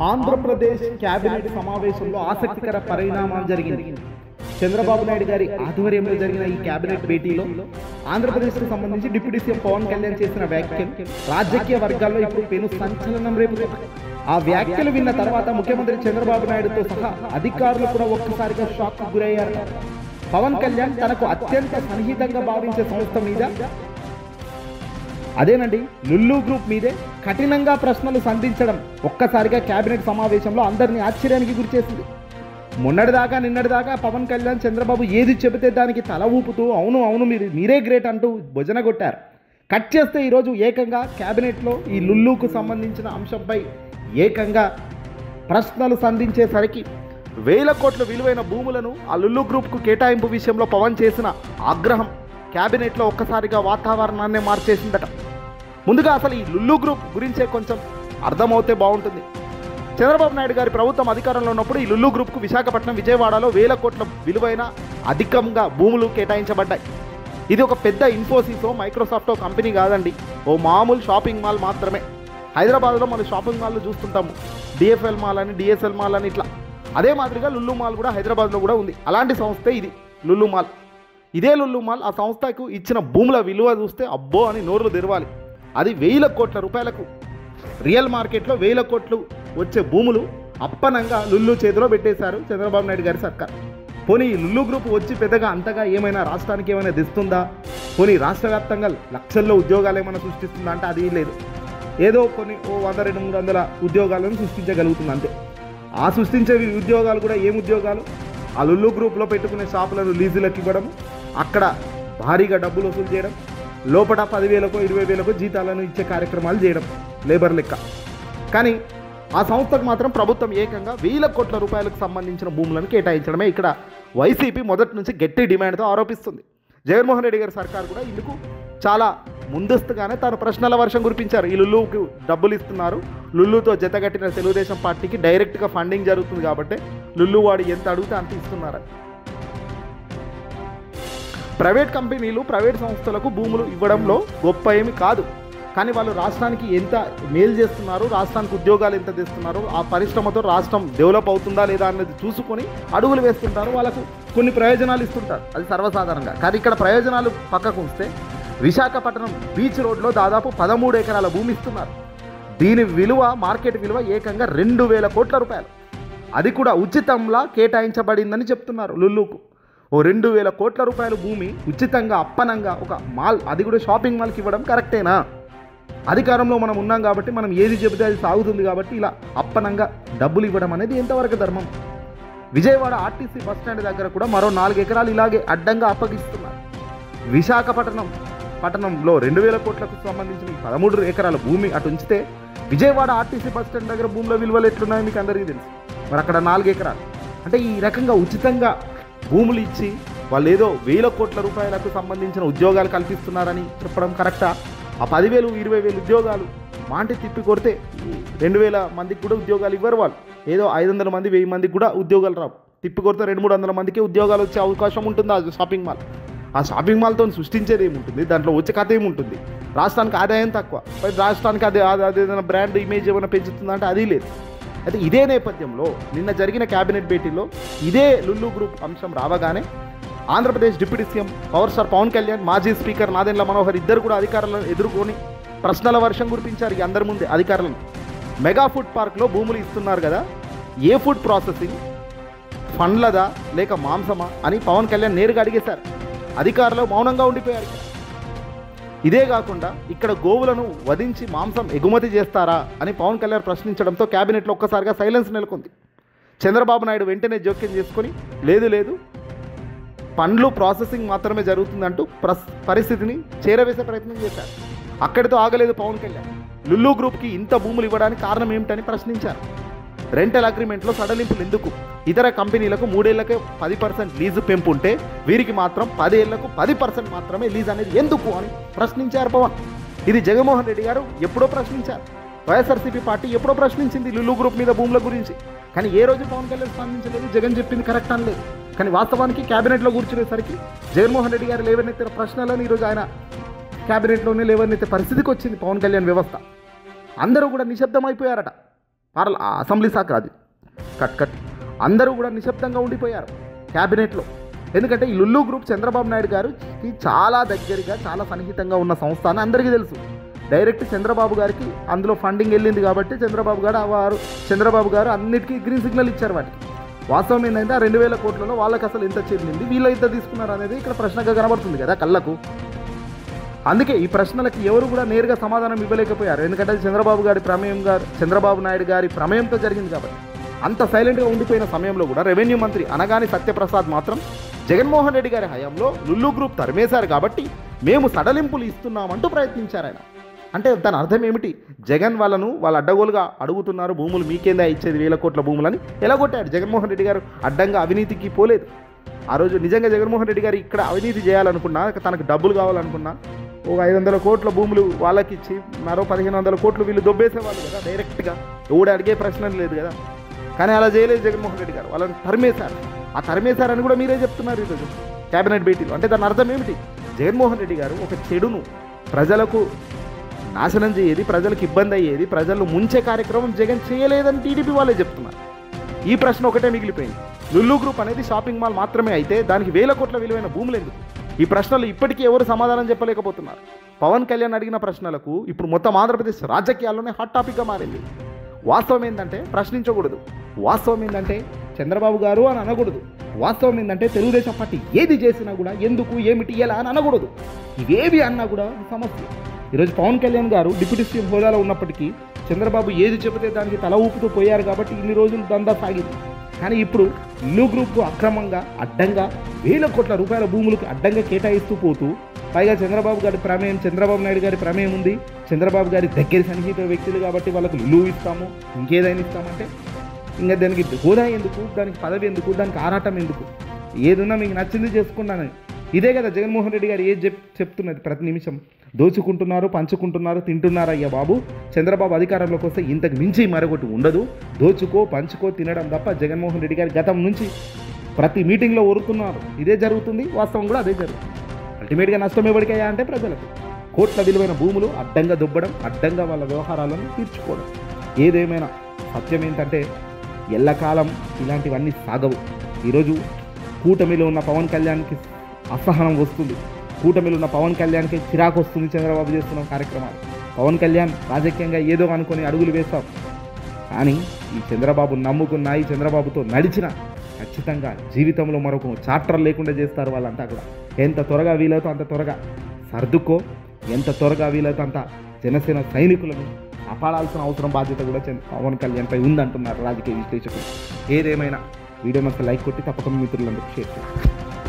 Andhra Pradesh cabinet సమావేశంలో ఆసక్తికర పరిణామం జరిగింది. చంద్రబాబు నాయుడు గారి ఆధ్వర్యంలో జరిగిన ఈ కేబినెట్ భేటీలో ఆంధ్రప్రదేశ్కు సంబంధించి డిప్యూటీ సీఎం పవన్ కళ్యాణ్ చేసిన వ్యాఖ్యలు రాజకీయ వర్గాల్లో ఇప్పుడు పెను సంచలనం రేపుతున్నాయి. ఆ వ్యాఖ్యలు విన్న తర్వాత ముఖ్యమంత్రి చంద్రబాబు నాయుడుతో సహా అధికారులు కూడా ఒక్కసారిగా షాక్ గురయ్యారు. పవన్ కళ్యాణ్ తనకు అత్యంత సన్నిహితంగా భావించే సంస్థ మీద, అదేనండి లుల్లు గ్రూప్ మీదే కఠినంగా ప్రశ్నలు సంధించడం ఒక్కసారిగా కేబినెట్ సమావేశంలో అందరినీ ఆశ్చర్యానికి గురిచేసింది. మొన్నటిదాకా నిన్నటిదాకా పవన్ కళ్యాణ్ చంద్రబాబు ఏది చెబితే దానికి తల ఊపుతూ అవును అవును మీరే గ్రేట్ అంటూ భుజన కొట్టారు. కట్ చేస్తే ఈరోజు ఏకంగా కేబినెట్లో ఈ లుల్లుకు సంబంధించిన అంశంపై ఏకంగా ప్రశ్నలు సంధించేసరికి వేల కోట్ల విలువైన భూములను ఆ లుల్లు గ్రూప్కు కేటాయింపు విషయంలో పవన్ చేసిన ఆగ్రహం కేబినెట్లో ఒక్కసారిగా వాతావరణాన్ని మార్చేసిందట. ముందుగా అసలు ఈ లుల్లు గ్రూప్ గురించే కొంచెం అర్థమవుతే బాగుంటుంది. చంద్రబాబు నాయుడు గారి ప్రభుత్వం అధికారంలో ఉన్నప్పుడు ఈ లుల్లు గ్రూప్కు విశాఖపట్నం, విజయవాడలో వేల కోట్ల విలువైన అధికంగా భూములు కేటాయించబడ్డాయి. ఇది ఒక పెద్ద ఇన్ఫోసిసో మైక్రోసాఫ్టో కంపెనీ కాదండి, ఓ మామూలు షాపింగ్ మాల్ మాత్రమే. హైదరాబాద్లో మనం షాపింగ్ మాల్లు చూస్తుంటాము, డిఎఫ్ఎల్ మాల్ అని, డిఎస్ఎల్ మాల్ అని, ఇట్లా అదే మాదిరిగా లుల్లు మాల్ కూడా హైదరాబాద్లో కూడా ఉంది. అలాంటి సంస్థే ఇది లుల్లు మాల్. ఇదే లుల్లు మాల్ ఆ సంస్థకు ఇచ్చిన భూముల విలువ చూస్తే అబ్బో అని నోర్లు తెరవాలి. అది వేల కోట్ల రూపాయలకు, రియల్ మార్కెట్లో వేల కోట్లు వచ్చే భూములు అప్పనంగా లుల్లు చేతిలో పెట్టేశారు చంద్రబాబు నాయుడు గారి సర్కార్. పోనీ ఈ లుల్లు గ్రూప్ వచ్చి పెద్దగా అంతగా ఏమైనా రాష్ట్రానికి ఏమైనా తెస్తుందా, పోనీ రాష్ట్ర వ్యాప్తంగా లక్షల్లో ఉద్యోగాలు ఏమైనా సృష్టిస్తుందా అంటే అది లేదు. ఏదో కొన్ని 100-200 ఉద్యోగాలను సృష్టించగలుగుతుంది అంతే. ఆ సృష్టించే ఉద్యోగాలు కూడా ఏం ఉద్యోగాలు? ఆ లుల్లు గ్రూప్లో పెట్టుకునే షాపులను లీజులకు ఇవ్వడం, అక్కడ భారీగా డబ్బులు వసూలు చేయడం, లోపల 10,000కో 20,000కో జీతాలను ఇచ్చే కార్యక్రమాలు చేయడం లేబర్ లెక్క. కానీ ఆ సంస్థకు మాత్రం ప్రభుత్వం ఏకంగా వేల కోట్ల రూపాయలకు సంబంధించిన భూములను కేటాయించడమే ఇక్కడ వైసీపీ మొదటి నుంచి గట్టి డిమాండ్తో ఆరోపిస్తుంది. జగన్మోహన్ రెడ్డి గారి సర్కారు కూడా ఇందుకు చాలా ముందస్తుగానే తాను ప్రశ్నల వర్షం కురిపించారు. ఈ లుల్లుకు డబ్బులు ఇస్తున్నారు, లుల్లుతో జతగట్టిన తెలుగుదేశం పార్టీకి డైరెక్ట్గా ఫండింగ్ జరుగుతుంది కాబట్టి లుల్లు వాడు ఎంత అడిగితే అంత ఇస్తున్నారని. ప్రైవేట్ కంపెనీలు, ప్రైవేట్ సంస్థలకు భూములు ఇవ్వడంలో గొప్ప ఏమి కాదు, కానీ వాళ్ళు రాష్ట్రానికి ఎంత మేలు చేస్తున్నారు, రాష్ట్రానికి ఉద్యోగాలు ఎంత తెస్తున్నారు, ఆ పరిశ్రమతో రాష్ట్రం డెవలప్ అవుతుందా లేదా అన్నది చూసుకొని అడుగులు వేస్తుంటారు. వాళ్ళకు కొన్ని ప్రయోజనాలు ఇస్తుంటారు, అది సర్వసాధారణంగా. కానీ ఇక్కడ ప్రయోజనాలు పక్కకు ఉంచితే విశాఖపట్నం బీచ్ రోడ్లో దాదాపు 13 ఎకరాల భూమి ఇస్తున్నారు. దీని విలువ, మార్కెట్ విలువ ఏకంగా 2,000 కోట్ల రూపాయలు. అది కూడా ఉచితంలా కేటాయించబడిందని చెప్తున్నారు లుల్లుకు. ఓ 2,000 కోట్ల రూపాయల భూమి ఉచితంగా అప్పనంగా ఒక మాల్, అది కూడా షాపింగ్ మాల్కి ఇవ్వడం కరెక్టేనా? అధికారంలో మనం ఉన్నాం కాబట్టి మనం ఏది చెబితే అది సాగుతుంది కాబట్టి ఇలా అప్పనంగా డబ్బులు ఇవ్వడం అనేది ఎంతవరకు ధర్మం? విజయవాడ ఆర్టీసీ బస్టాండ్ దగ్గర కూడా మరో 4 ఎకరాలు ఇలాగే అడ్డంగా అప్పగిస్తున్నారు. విశాఖపట్నంలో 2,000 కోట్లకు సంబంధించిన 13 ఎకరాల భూమి అటు ఉంచితే విజయవాడ ఆర్టీసీ బస్టాండ్ దగ్గర భూముల విలువలు ఎట్లున్నాయో మీకు అందరికీ తెలుసు. మరి అక్కడ 4 ఎకరాలు అంటే ఈ రకంగా ఉచితంగా భూములు ఇచ్చి వాళ్ళు ఏదో వేల కోట్ల రూపాయలకు సంబంధించిన ఉద్యోగాలు కల్పిస్తున్నారని చెప్పడం కరెక్టా? ఆ 10,000, 20,000 ఉద్యోగాలు మాంటి తిప్పి కొడితే 2,000 మందికి కూడా ఉద్యోగాలు ఇవ్వరు వాళ్ళు. ఏదో 500 మంది, 1000 మందికి కూడా ఉద్యోగాలు రావు. తిప్పి కొడితే 200-300 మందికి ఉద్యోగాలు వచ్చే అవకాశం ఉంటుంది ఆ షాపింగ్ మాల్. ఆ షాపింగ్ మాల్తో సృష్టించేది ఏముంటుంది? దాంట్లో వచ్చే కథ ఏముంటుంది? రాష్ట్రానికి ఆదాయం తక్కువ, రాష్ట్రానికి అదేదైనా బ్రాండ్ ఇమేజ్ ఏమైనా పెంచుతుందా అంటే అది లేదు. అయితే ఇదే నేపథ్యంలో నిన్న జరిగిన కేబినెట్ భేటీలో ఇదే లుల్లు గ్రూప్ అంశం రావగానే Andhra Pradesh deputy CM power star Pawan Kalyan, మాజీ స్పీకర్ నాదెండ్ల మనోహర్ ఇద్దరు కూడా అధికారులను ఎదుర్కొని ప్రశ్నల వర్షం కురిపించారు. ఈ అందరి ముందే అధికారులను. మెగా ఫుడ్ పార్క్లో భూములు ఇస్తున్నారు కదా, ఏ ఫుడ్ ప్రాసెసింగ్, పండ్లదా లేక మాంసమా అని పవన్ కళ్యాణ్ నేరుగా అడిగేశారు. అధికారులు మౌనంగా ఉండిపోయారు. ఇదే కాకుండా ఇక్కడ గోవులను వధించి మాంసం ఎగుమతి చేస్తారా అని పవన్ కళ్యాణ్ ప్రశ్నించడంతో కేబినెట్లో ఒక్కసారిగా సైలెన్స్ నెలకొంది. చంద్రబాబు నాయుడు వెంటనే జోక్యం చేసుకొని లేదు పండ్లు ప్రాసెసింగ్ మాత్రమే జరుగుతుందంటూ పరిస్థితిని చేరవేసే ప్రయత్నం చేశారు. అక్కడితో ఆగలేదు పవన్ కళ్యాణ్. లుల్లు గ్రూప్కి ఇంత భూములు ఇవ్వడానికి కారణం ఏమిటని ప్రశ్నించారు. రెంటల్ అగ్రిమెంట్లో సడలింపులు ఎందుకు? ఇతర కంపెనీలకు 3 ఏళ్లకే 10% లీజు పెంపు ఉంటే వీరికి మాత్రం 10 ఏళ్లకు 10% మాత్రమే లీజ్ అనేది ఎందుకు అని ప్రశ్నించారు పవన్. ఇది జగన్మోహన్ రెడ్డి గారు ఎప్పుడో ప్రశ్నించారు, వైఎస్ఆర్సీపీ పార్టీ ఎప్పుడో ప్రశ్నించింది లుల్లు గ్రూప్ మీద భూముల గురించి. కానీ ఏ రోజు పవన్ కళ్యాణ్ స్పందించలేదు, జగన్ చెప్పింది కరెక్ట్ అనలేదు. కానీ వాస్తవానికి క్యాబినెట్లో కూర్చునేసరికి జగన్మోహన్ రెడ్డి గారు లేవనెత్తిన ప్రశ్నలను ఈరోజు ఆయన క్యాబినెట్లోనే లేవనెత్తే పరిస్థితికి వచ్చింది పవన్ కళ్యాణ్ వ్యవస్థ. అందరూ కూడా నిశ్శబ్దం అయిపోయారట. అసెంబ్లీ శాఖ అది కట్ అందరూ కూడా నిశ్శబ్దంగా ఉండిపోయారు క్యాబినెట్లో. ఎందుకంటే ఈ లుల్లు గ్రూప్ చంద్రబాబు నాయుడు గారికి చాలా దగ్గరగా చాలా సన్నిహితంగా ఉన్న సంస్థ అని అందరికీ తెలుసు. డైరెక్ట్ చంద్రబాబు గారికి అందులో ఫండింగ్ వెళ్ళింది కాబట్టి చంద్రబాబు గారు అన్నిటికీ గ్రీన్ సిగ్నల్ ఇచ్చారు వాటికి. వాస్తవం ఏంటంటే ఆ 2,000 కోట్లలో వాళ్ళకి అసలు ఎంత చెల్లింది, వీళ్ళు ఎంత తీసుకున్నారు అనేది ఇక్కడ ప్రశ్నగా కనబడుతుంది కదా కళ్ళకు. అందుకే ఈ ప్రశ్నలకి ఎవరు కూడా నేరుగా సమాధానం ఇవ్వలేకపోయారు. ఎందుకంటే చంద్రబాబు నాయుడు గారి ప్రమేయంతో జరిగింది కాబట్టి. అంత సైలెంట్గా ఉండిపోయిన సమయంలో కూడా రెవెన్యూ మంత్రి అనగాని సత్యప్రసాద్ మాత్రం జగన్మోహన్ రెడ్డి గారి హయాంలో లుల్లు గ్రూప్ తరిమేశారు కాబట్టి మేము సడలింపులు ఇస్తున్నామంటూ ప్రయత్నించారు ఆయన. అంటే దాని అర్థం ఏమిటి? జగన్ వాళ్ళను వాళ్ళు అడ్డగోలుగా అడుగుతున్నారు, భూములు మీకేందా ఇచ్చేది 1,000 కోట్ల భూములని ఎలాగొట్టాడు. జగన్మోహన్ రెడ్డి గారు అడ్డంగా అవినీతికి పోలేదు. ఆ రోజు నిజంగా జగన్మోహన్ రెడ్డి గారు ఇక్కడ అవినీతి చేయాలనుకున్నా, తనకు డబ్బులు కావాలనుకున్నా ఒక 500 కోట్ల భూములు వాళ్ళకి ఇచ్చి మరో 1,500 కోట్లు వీళ్ళు దొబ్బేసేవాళ్ళు కదా డైరెక్ట్గా. ఎవడు అడిగే ప్రశ్న లేదు కదా. కానీ అలా చేయలేదు జగన్మోహన్ రెడ్డి గారు, వాళ్ళని తరిమేశారు. ఆ తరిమేశారని కూడా మీరే చెప్తున్నారు ఈరోజు క్యాబినెట్ భేటీలో. అంటే దాని అర్థం ఏమిటి? జగన్మోహన్ రెడ్డి గారు ఒక చెడును ప్రజలకు నాశనం చేయేది, ప్రజలకు ఇబ్బంది అయ్యేది, ప్రజలు ముంచే కార్యక్రమం జగన్ చేయలేదని టీడీపీ వాళ్ళే చెప్తున్నారు. ఈ ప్రశ్న ఒకటే మిగిలిపోయింది. లుల్లు గ్రూప్ అనేది షాపింగ్ మాల్ మాత్రమే అయితే దానికి 1,000 కోట్ల విలువైన భూములు ఎందుకు? ఈ ప్రశ్నలు ఇప్పటికీ ఎవరు సమాధానం చెప్పలేకపోతున్నారు. పవన్ కళ్యాణ్ అడిగిన ప్రశ్నలకు ఇప్పుడు మొత్తం ఆంధ్రప్రదేశ్ రాజకీయాల్లోనే హాట్ టాపిక్గా మారింది. వాస్తవం ఏంటంటే ప్రశ్నించకూడదు, వాస్తవం ఏంటంటే చంద్రబాబు గారు అని అనకూడదు, వాస్తవం ఏంటంటే తెలుగుదేశం పార్టీ ఏది చేసినా కూడా ఎందుకు ఏమిటి ఎలా అని అనకూడదు. ఇవేవి అన్నా కూడా సమస్య. ఈరోజు పవన్ కళ్యాణ్ గారు డిప్యూటీ సీఎం హోదాలో ఉన్నప్పటికీ చంద్రబాబు ఏది చెబితే దానికి తల ఊపుతూ పోయారు కాబట్టి ఇన్ని రోజులు దందా సాగింది. కానీ ఇప్పుడు లుల్లు గ్రూప్ అక్రమంగా అడ్డంగా 1,000 కోట్ల రూపాయల భూములకు అడ్డంగా కేటాయిస్తూ పోతూ, పైగా చంద్రబాబు నాయుడు గారి ప్రమేయం ఉంది, చంద్రబాబు గారి దగ్గర సన్నిహిత వ్యక్తులు కాబట్టి వాళ్ళకు లుల్లు ఇస్తాము, ఇంకేదైనా ఇస్తామంటే ఇంకా దానికి హోదా ఎందుకు, దానికి పదవి ఎందుకు, దానికి ఆరాటం ఎందుకు? ఏదున్నా మీకు నచ్చింది చేసుకున్నాను. ఇదే కదా జగన్మోహన్ రెడ్డి గారు ఏది చెప్తున్నది ప్రతి నిమిషం. దోచుకుంటున్నారు, పంచుకుంటున్నారు, తింటున్నారు అయ్యా బాబు. చంద్రబాబు అధికారంలోకి వస్తే ఇంతకు మించి మరొకటి ఉండదు. దోచుకో పంచుకో తినడం తప్ప జగన్మోహన్ రెడ్డి గారి గతం నుంచి ప్రతి మీటింగ్లో ఒరుతున్నారు. ఇదే జరుగుతుంది, వాస్తవం కూడా అదే జరుగుతుంది. అల్టిమేట్గా నష్టం ఎవరికయ్యా అంటే ప్రజలకు. కోట్ల విలువైన భూములు అడ్డంగా దుబ్బడం, అడ్డంగా వాళ్ళ వ్యవహారాలను తీర్చుకోవడం. ఏదేమైనా సత్యం ఏంటంటే ఎల్లకాలం ఇలాంటివన్నీ సాగవు. ఈరోజు కూటమిలో ఉన్న పవన్ కళ్యాణ్కి అసహనం వస్తుంది, కూటమిలో ఉన్న పవన్ కళ్యాణ్కి చిరాకు వస్తుంది. చంద్రబాబు చేస్తున్న కార్యక్రమాలు పవన్ కళ్యాణ్ రాజకీయంగా ఏదో అనుకుని అడుగులు వేస్తాం. కానీ ఈ చంద్రబాబు నమ్ముకున్న, ఈ చంద్రబాబుతో నడిచిన ఖచ్చితంగా జీవితంలో మరొక చాప్టర్ లేకుండా చేస్తారు వాళ్ళంతా కూడా. ఎంత త్వరగా వీలవుతో అంత త్వరగా సర్దుకో, ఎంత త్వరగా వీలవుతో అంత జనసేన సైనికులను కాపాడాల్సిన అవసరం బాధ్యత కూడా పవన్ కళ్యాణ్పై ఉందంటున్నారు రాజకీయ విశ్లేషకులు. ఏదేమైనా వీడియో మాకు లైక్ కొట్టి తప్పకుండా మిత్రులందరికీ షేర్ చేయండి.